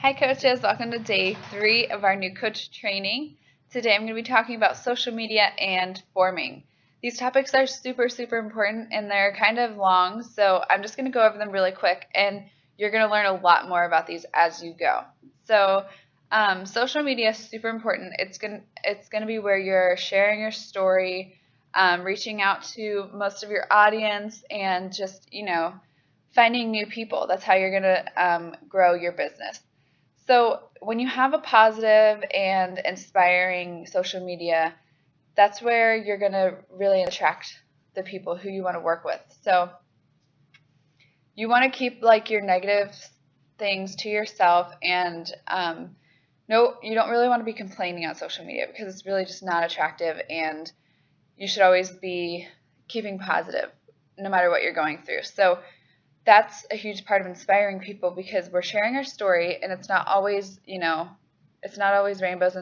Hi coaches, welcome to day 3 of our new coach training. Today I'm going to be talking about social media and forming. These topics are super important and they're kind of long, so I'm just going to go over them really quick and you're going to learn a lot more about these as you go. So social media is super important. It's going to be where you're sharing your story, reaching out to most of your audience, and just, finding new people. That's how you're going to grow your business. So when you have a positive and inspiring social media, that's where you're going to really attract the people who you want to work with. So you want to keep like your negative things to yourself, and no, you don't really want to be complaining on social media because it's really just not attractive, and you should always be keeping positive no matter what you're going through. So that's a huge part of inspiring people because we're sharing our story and it's not always, it's not always rainbows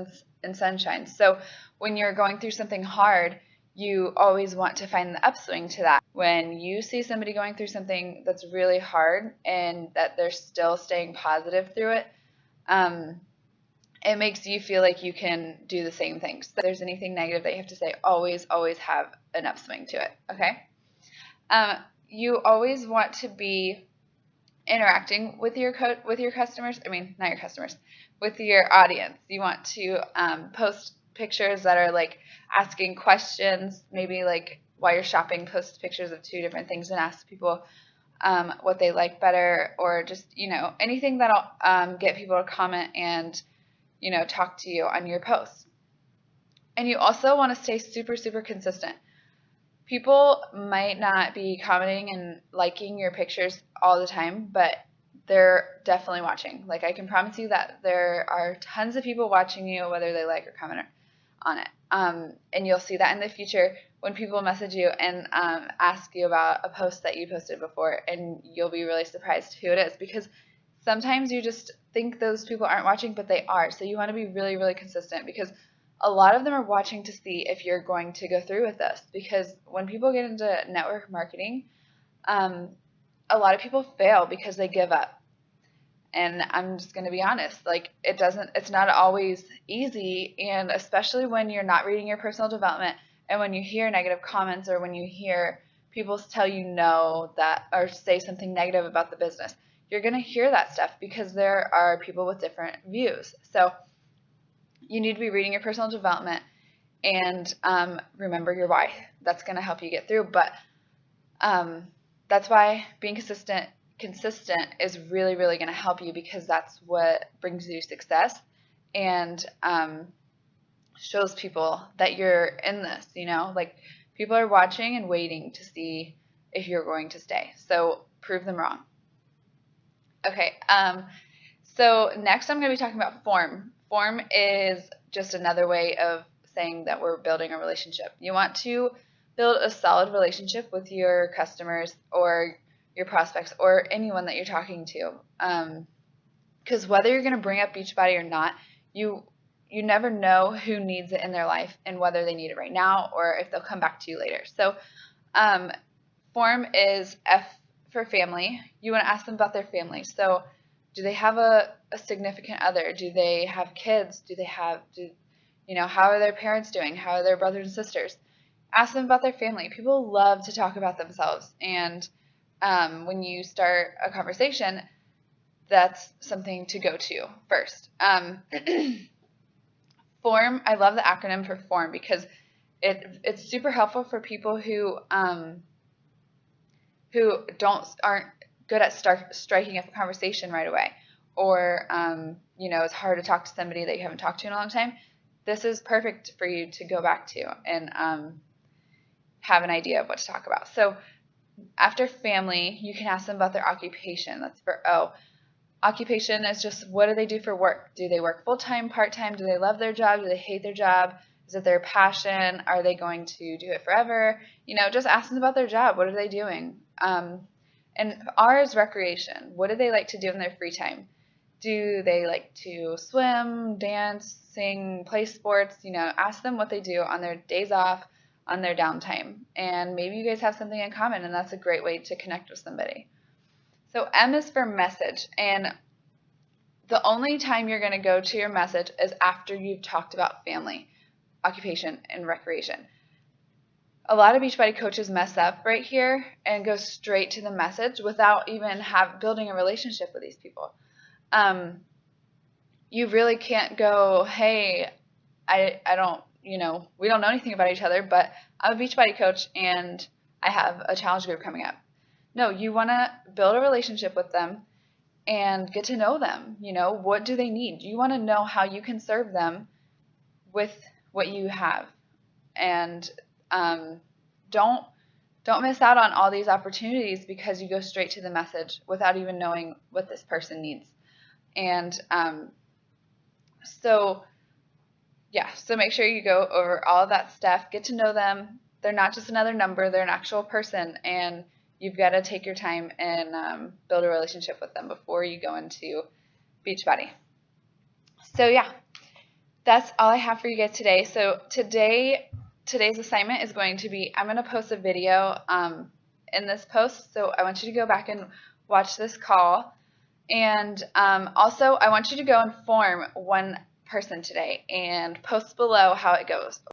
and sunshine. So when you're going through something hard, you always want to find the upswing to that. When you see somebody going through something that's really hard and that they're still staying positive through it, it makes you feel like you can do the same thing. So if there's anything negative that you have to say, always have an upswing to it, okay? You always want to be interacting with your customers. I mean, not your customers, with your audience. You want to post pictures that are like asking questions. Maybe like while you're shopping, post pictures of 2 different things and ask people what they like better, or just anything that'll get people to comment and talk to you on your posts. And you also want to stay super consistent. People might not be commenting and liking your pictures all the time, but they're definitely watching. Like, I can promise you that there are tons of people watching you, whether they like or comment on it. And you'll see that in the future when people message you and ask you about a post that you posted before, and you'll be really surprised who it is, because sometimes you just think those people aren't watching, but they are. So you want to be really consistent, because a lot of them are watching to see if you're going to go through with this. Because when people get into network marketing, a lot of people fail because they give up. And I'm just going to be honest, like it's not always easy. And especially when you're not reading your personal development, and when you hear negative comments, or when you hear people tell you no, that, or say something negative about the business, you're going to hear that stuff because there are people with different views. So you need to be reading your personal development and remember your why. That's going to help you get through. But that's why being consistent is really going to help you, because that's what brings you success and shows people that you're in this. Like, people are watching and waiting to see if you're going to stay. So prove them wrong. Okay. So next I'm going to be talking about form. Form is just another way of saying that we're building a relationship. You want to build a solid relationship with your customers or your prospects or anyone that you're talking to. Because whether you're going to bring up Beachbody or not, you never know who needs it in their life, and whether they need it right now or if they'll come back to you later. So form is F for family. You want to ask them about their family. So do they have a significant other? Do they have kids? How are their parents doing? How are their brothers and sisters? Ask them about their family. People love to talk about themselves. And when you start a conversation, that's something to go to first. Form, I love the acronym for form because it's super helpful for people who aren't good at striking up a conversation right away, or it's hard to talk to somebody that you haven't talked to in a long time. This is perfect for you to go back to and have an idea of what to talk about. So after family, you can ask them about their occupation. That's for O. Occupation is just, what do they do for work? Do they work full-time, part-time? Do they love their job? Do they hate their job? Is it their passion? Are they going to do it forever? Just ask them about their job. What are they doing? And R is recreation. What do they like to do in their free time? Do they like to swim, dance, sing, play sports? Ask them what they do on their days off, on their downtime. And maybe you guys have something in common, and that's a great way to connect with somebody. So M is for message. And the only time you're going to go to your message is after you've talked about family, occupation, and recreation. A lot of Beachbody coaches mess up right here and go straight to the message without even building a relationship with these people. You really can't go, hey, I don't, we don't know anything about each other, but I'm a Beachbody coach and I have a challenge group coming up. No, you want to build a relationship with them and get to know them. What do they need? You want to know how you can serve them with what you have. And don't miss out on all these opportunities because you go straight to the message without even knowing what this person needs. And so make sure you go over all of that stuff, get to know them. They're not just another number, they're an actual person, and you've got to take your time and build a relationship with them before you go into Beachbody. So that's all I have for you guys today. So today's assignment is going to be, I'm going to post a video in this post, so I want you to go back and watch this call. And also, I want you to go and form one person today and post below how it goes.